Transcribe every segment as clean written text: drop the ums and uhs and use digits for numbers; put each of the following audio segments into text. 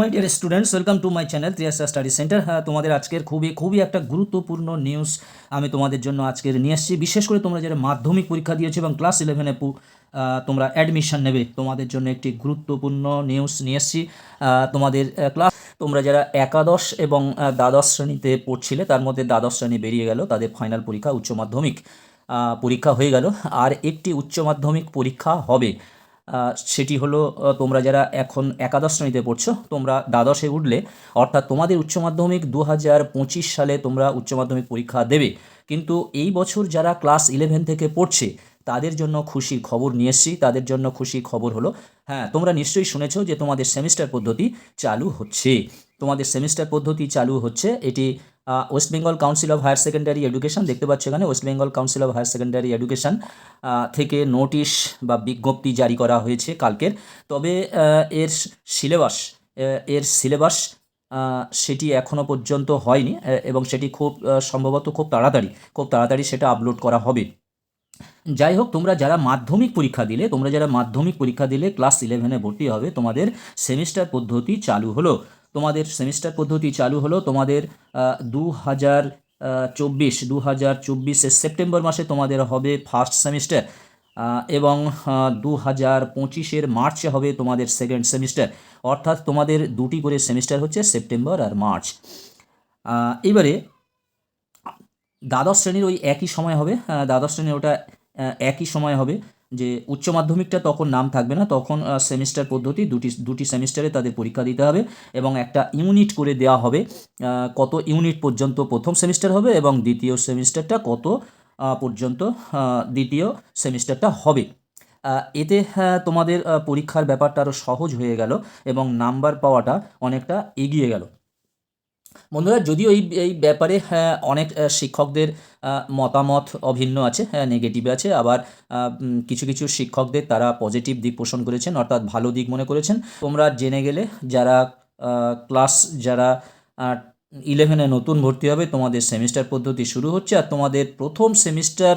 My dear students, welcome to my channel Triyasa study centre. তোমাদের আজকের খুবই একটা গুরুত্বপূর্ণ নিউজ আমি তোমাদের জন্য আজকের নিয়ে আসছি। বিশেষ করে তোমরা যারা মাধ্যমিক পরীক্ষা দিয়েছো এবং ক্লাস 11-এ তোমরা অ্যাডমিশন নেবে, তোমাদের জন্য একটি গুরুত্বপূর্ণ নিউজ নিয়ে এসছি। তোমাদের ক্লাস তোমরা যারা একাদশ এবং দ্বাদশ শ্রেণীতে পড়ছিলে, তার মধ্যে দ্বাদশ শ্রেণী বেরিয়ে গেল, তাদের ফাইনাল পরীক্ষা উচ্চ মাধ্যমিক পরীক্ষা হয়ে গেল। আর একটি উচ্চ মাধ্যমিক পরীক্ষা হবে, সেটি হলো তোমরা যারা এখন একাদশ শ্রেণীতে পড়ছো, তোমরা দ্বাদশে উঠলে, অর্থাৎ তোমাদের উচ্চ মাধ্যমিক 2025 সালে তোমরা উচ্চ মাধ্যমিক পরীক্ষা দেবে। কিন্তু এই বছর যারা ক্লাস 11 থেকে পড়ছে তাদের জন্য খুশির খবর নিয়ে এসেছি। তাদের জন্য খুশির খবর হলো, হ্যাঁ, তোমরা নিশ্চয়ই শুনেছো যে তোমাদের সেমিস্টার পদ্ধতি চালু হচ্ছে। তোমাদের সেমিস্টার পদ্ধতি চালু হচ্ছে, এটি West Bengal council of higher secondary education, দেখতে পাচ্ছ এখানে West Bengal council of higher secondary education থেকে নোটিশ বা বিজ্ঞপ্তি জারি করা হয়েছে কালকের। তবে এর সিলেবাস সেটি এখনও পর্যন্ত হয়নি, এবং সেটি খুব সম্ভবত খুব তাড়াতাড়ি সেটা আপলোড করা হবে। যাই হোক, তোমরা যারা মাধ্যমিক পরীক্ষা দিলে ক্লাস 11-এ ভর্তি হবে, তোমাদের সেমিস্টার পদ্ধতি চালু হলো। তোমাদের 2024-এর সেপ্টেম্বর মাসে তোমাদের হবে ফার্স্ট সেমিস্টার, এবং 2025-এর মার্চে হবে তোমাদের সেকেন্ড সেমিস্টার। অর্থাৎ তোমাদের দুটি করে সেমিস্টার হচ্ছে, সেপ্টেম্বর আর মার্চ। এবারে দ্বাদশ শ্রেণীর ওই একই সময় হবে, দ্বাদশ শ্রেণীর ওটা একই সময় হবে, যে উচ্চ মাধ্যমিকটা তখন নাম থাকবে না, তখন সেমিস্টার পদ্ধতি দুটি সেমিস্টারে তাদের পরীক্ষা দিতে হবে, এবং একটা ইউনিট করে দেওয়া হবে, কত ইউনিট পর্যন্ত প্রথম সেমিস্টার হবে এবং দ্বিতীয় সেমিস্টারটা কত পর্যন্ত দ্বিতীয় সেমিস্টারটা হবে। এতে তোমাদের পরীক্ষার ব্যাপারটা আরও সহজ হয়ে গেল এবং নাম্বার পাওয়াটা অনেকটা এগিয়ে গেল। বন্ধুরা, যদিও এই ব্যাপারে অনেক শিক্ষকদের মতামত অভিন্ন আছে, নেগেটিভ আছে, আবার কিছু শিক্ষকদের তারা পজিটিভ দিক পোষণ করেছেন, অর্থাৎ ভালো দিক মনে করেছেন। তোমরা জেনে গেলে যারা 11-এ নতুন ভর্তি হবে, তোমাদের সেমিস্টার পদ্ধতি শুরু হচ্ছে, আর তোমাদের প্রথম সেমিস্টার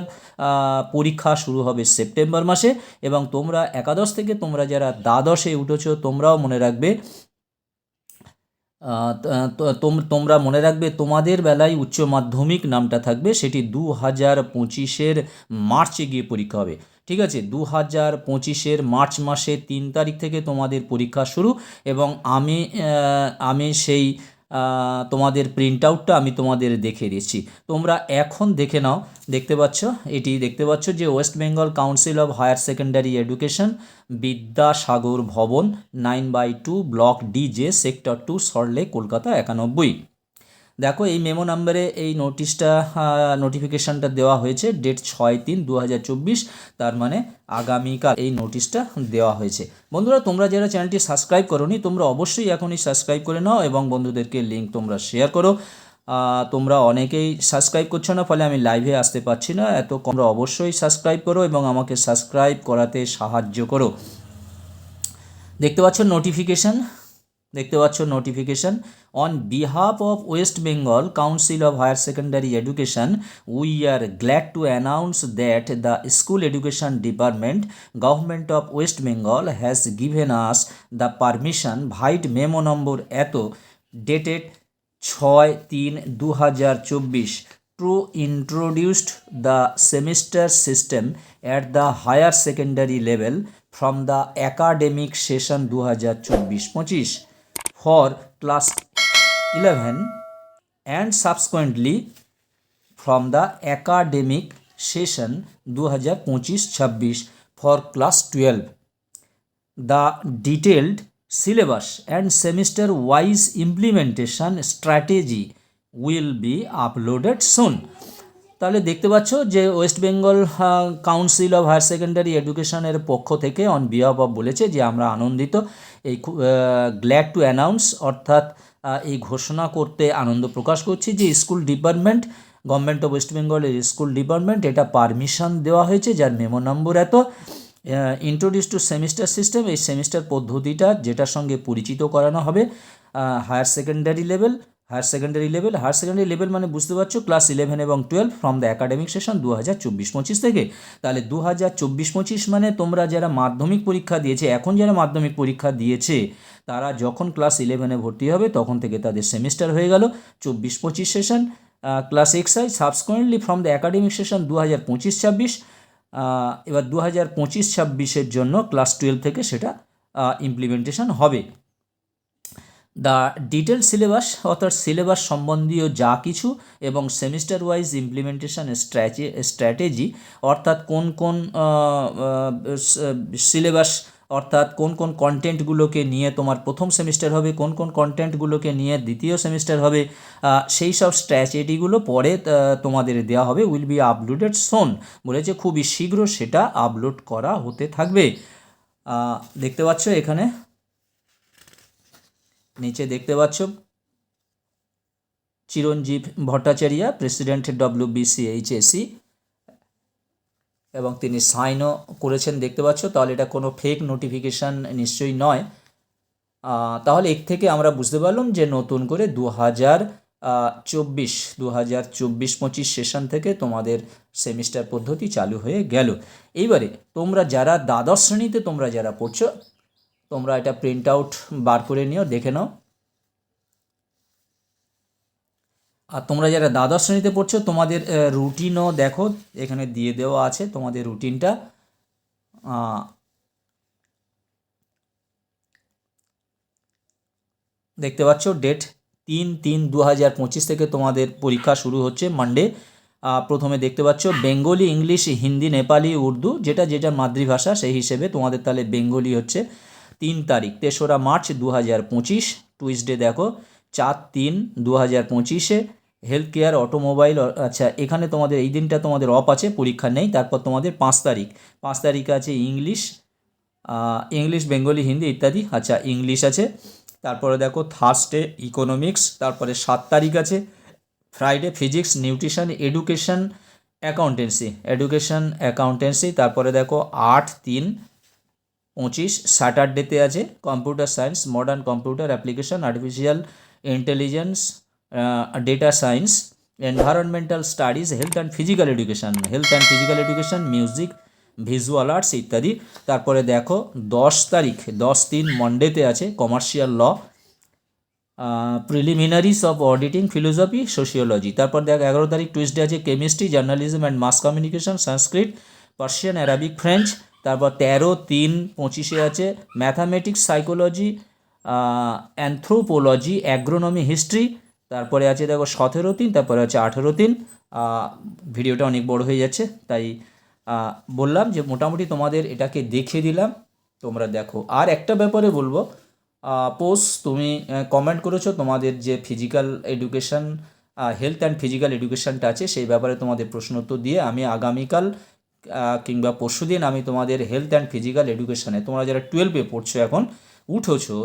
পরীক্ষা শুরু হবে সেপ্টেম্বর মাসে। এবং তোমরা একাদশ থেকে তোমরা যারা দ্বাদশে উঠেছো, তোমরা মনে রাখবে তোমাদের বেলায় উচ্চ মাধ্যমিক নামটা থাকবে, সেটি 2025-এর মার্চে গিয়ে পরীক্ষা হবে। ঠিক আছে, 2025-এর মার্চ মাসে 3 তারিখ থেকে তোমাদের পরীক্ষা শুরু, এবং আমি সেই তোমাদের প্রিন্ট আউটটা আমি তোমাদের দেখে দিচ্ছি। তোমরা এখন দেখে নাও, দেখতে পাচ্ছ যে West Bengal council of higher secondary education, Vidyasagar Bhavan, 9/2, block DJ, sector 2, Salt Lake, Kolkata 91। দেখো, এই মেমো নাম্বারে এই নোটিফিকেশানটা দেওয়া হয়েছে, ডেট 6/3/2024, তার মানে আগামীকাল এই নোটিশটা দেওয়া হয়েছে। বন্ধুরা, তোমরা যারা চ্যানেলটি সাবস্ক্রাইব করোনি, তোমরা অবশ্যই এখনই সাবস্ক্রাইব করে নাও এবং বন্ধুদেরকে লিঙ্ক তোমরা শেয়ার করো। তোমরা অনেকেই সাবস্ক্রাইব করছো না, ফলে আমি লাইভে আসতে পারছি না। তোমরা অবশ্যই সাবস্ক্রাইব করো এবং আমাকে সাবস্ক্রাইব করাতে সাহায্য করো। দেখতে পাচ্ছ notification, on behalf of West Bengal Council of Higher Secondary Education, we are glad to announce that the School Education Department, Government of West Bengal, has given us the permission via memo number dated 6/3/2024 to introduce the semester system at the higher secondary level from the academic session 2024-25 for class 11 and subsequently from the academic session 2025-26 for class 12. The detailed syllabus and semester wise implementation strategy will be uploaded soon. তাহলে দেখতে পাচ্ছ যে West Bengal council of higher secondary এডুকেশনের পক্ষ থেকে on behalf of বলেছে যে আমরা আনন্দিত, এই গ্ল্যাড টু অ্যানাউন্স, অর্থাৎ এই ঘোষণা করতে আনন্দ প্রকাশ করছি যে school department, government of West বেঙ্গলের স্কুল ডিপার্টমেন্ট এটা পারমিশন দেওয়া হয়েছে, যার memo number introduce to semester system, এই সেমিস্টার পদ্ধতিটা যেটার সঙ্গে পরিচিত করানো হবে higher secondary level, higher secondary level মানে বুঝতে পারছো ক্লাস 11 এবং 12 ফ্রম দ্য একাডেমিক সেশন 2024-25 থেকে। তাহলে 2024-25 মানে তোমরা যারা মাধ্যমিক পরীক্ষা দিয়েছে, এখন যারা মাধ্যমিক পরীক্ষা দিয়েছে তারা যখন ক্লাস 11-এ ভর্তি হবে তখন থেকে তাদের সেমিস্টার হয়ে গেল 24-25 সেশন। ক্লাস এক্সাই subsequently from the academic session 2025-26। এবার 2025-26-এর জন্য ক্লাস 12 থেকে সেটা ইমপ্লিমেন্টেশন হবে। দ্য ডিটেল সিলেবাস অর্থাৎ সিলেবাস সম্বন্ধীয় যা কিছু এবং সেমিস্টার ওয়াইজ ইমপ্লিমেন্টেশন স্ট্র্যাটেজি অর্থাৎ কোন কোন সিলেবাস অর্থাৎ কোন কোন কন্টেন্টগুলোকে নিয়ে তোমার প্রথম সেমিস্টার হবে, কোন কোন কন্টেন্টগুলোকে নিয়ে দ্বিতীয় সেমিস্টার হবে, সেই সব স্ট্র্যাটেজিগুলো পরে তোমাদের দেওয়া হবে। উইল বি আপলোডেড সোন, বলেছে খুবই শীঘ্র সেটা আপলোড করা হতে থাকবে। দেখতে পাচ্ছ এখানে নিচে দেখতে পাচ্ছ চিরঞ্জীব ভট্টাচার্য প্রেসিডেন্ট WBCHSE এবং তিনি সাইনও করেছেন দেখতে পাচ্ছ। তাহলে এটা কোনো ফেক নোটিফিকেশান নিশ্চয়ই নয়। তাহলে এর থেকে আমরা বুঝতে পারলাম যে নতুন করে 2024-25 সেশন থেকে তোমাদের সেমিস্টার পদ্ধতি চালু হয়ে গেল। এইবারে তোমরা যারা দ্বাদশ শ্রেণীতে তোমরা যারা পড়ছো তোমরা এটা প্রিন্ট আউট বার করে নিও, দেখে নাও। আর তোমরা যারা দ্বাদশ শ্রেণীতে পড়ছো তোমাদের রুটিনও দেখো এখানে দিয়ে দেওয়া আছে, তোমাদের রুটিনটা। দেখতে পাচ্ছ ডেট 3/3/2025 থেকে তোমাদের পরীক্ষা শুরু হচ্ছে মানডে। প্রথমে দেখতে পাচ্ছ বেঙ্গলি, ইংলিশ, হিন্দি, নেপালি, উর্দু, যেটা মাতৃভাষা সেই হিসেবে তোমাদের তাহলে বেঙ্গলি হচ্ছে 3 তারিখ 3রা মার্চ 2025। টুইসডে দেখো 4/3/2025-এ। হেলথ কেয়ার, অটোমোবাইল, আচ্ছা এখানে তোমাদের এই দিনটা তোমাদের অফ আছে, পরীক্ষা নেই। তারপর তোমাদের 5 তারিখ আছে ইংলিশ, বেঙ্গলি, হিন্দি ইত্যাদি। আচ্ছা ইংলিশ আছে। তারপরে দেখো থার্সডে ইকোনমিক্স। তারপরে 7 তারিখ আছে Friday physics, nutrition, education, accountancy. তারপরে দেখো 8/3/25 স্যাটারডেতে আছে computer science, modern computer application, artificial intelligence, data science, environmental studies, health and physical education, music, visual arts ইত্যাদি। তারপরে দেখো 10 তারিখ 10/3 মন্ডেতে আছে commercial law, preliminaries of auditing, philosophy, sociology. তারপর দেখো 11 তারিখ টুইসডে আছে chemistry, journalism and mass communication, Sanskrit, Persian, Arabic, French. তারপর 13/3/25-এ আছে mathematics, psychology, anthropology, agronomy, history. তারপরে আছে দেখো 17/3, তারপরে আছে 18/3। ভিডিওটা অনেক বড় হয়ে যাচ্ছে তাই বললাম যে মোটামুটি তোমাদের এটাকে দেখিয়ে দিলাম, তোমরা দেখো। আর একটা ব্যাপারে বলবো, পোস্ট তুমি কমেন্ট করেছো তোমাদের যে physical education, health and physical এডুকেশনটা আছে সেই ব্যাপারে তোমাদের প্রশ্ন উত্তর দিয়ে আমি আগামীকাল কিংবা পরশুদিন আমি তোমাদের হেলথ অ্যান্ড ফিজিক্যাল এডুকেশনে তোমরা যারা 12-এ পড়ছো এখন উঠেছো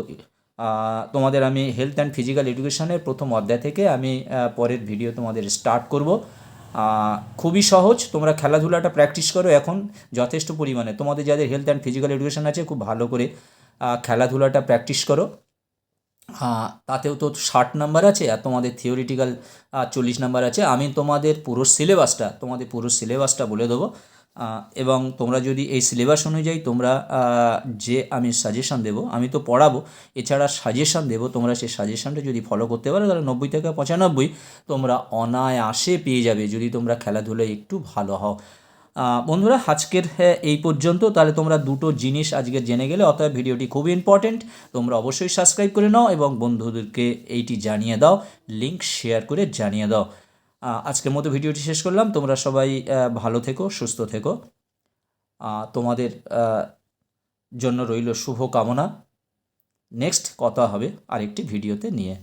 তোমাদের আমি হেলথ অ্যান্ড ফিজিক্যাল এডুকেশনের প্রথম অধ্যায় থেকে আমি পরের ভিডিও তোমাদের স্টার্ট করব। খুবই সহজ, তোমরা খেলাধুলাটা প্র্যাকটিস করো এখন যথেষ্ট পরিমাণে। তোমাদের যাদের হেলথ অ্যান্ড ফিজিক্যাল এডুকেশন আছে খুব ভালো করে খেলাধুলাটা প্র্যাকটিস করো। তাতেও তো 60 নাম্বার আছে আর তোমাদের থিওরিটিক্যাল 40 নাম্বার আছে। আমি তোমাদের পুরো সিলেবাসটা বলে দেবো এবং তোমরা যদি এই সিলেবাস অনুযায়ী তোমরা যে আমি সাজেশান দেবো, আমি তো পড়াবো, এছাড়া সাজেশান দেবো, তোমরা সেই সাজেশানটা যদি ফলো করতে পারো তাহলে 90 থেকে 95 তোমরা অনায়াসে পেয়ে যাবে যদি তোমরা খেলাধুলায় একটু ভালো হও। বন্ধুরা আজকের এই পর্যন্ত। তাহলে তোমরা দুটো জিনিস আজকে জেনে গেলে, অতএব ভিডিওটি খুবই ইম্পর্টেন্ট, তোমরা অবশ্যই সাবস্ক্রাইব করে নাও এবং বন্ধুদেরকে এইটি জানিয়ে দাও, লিঙ্ক শেয়ার করে জানিয়ে দাও। আজকের মতো ভিডিওটি শেষ করলাম। তোমরা সবাই ভালো থেকো, সুস্থ থেকো। তোমাদের জন্য রইল শুভ কামনা। নেক্সট কথা হবে আরেকটি ভিডিওতে নিয়ে।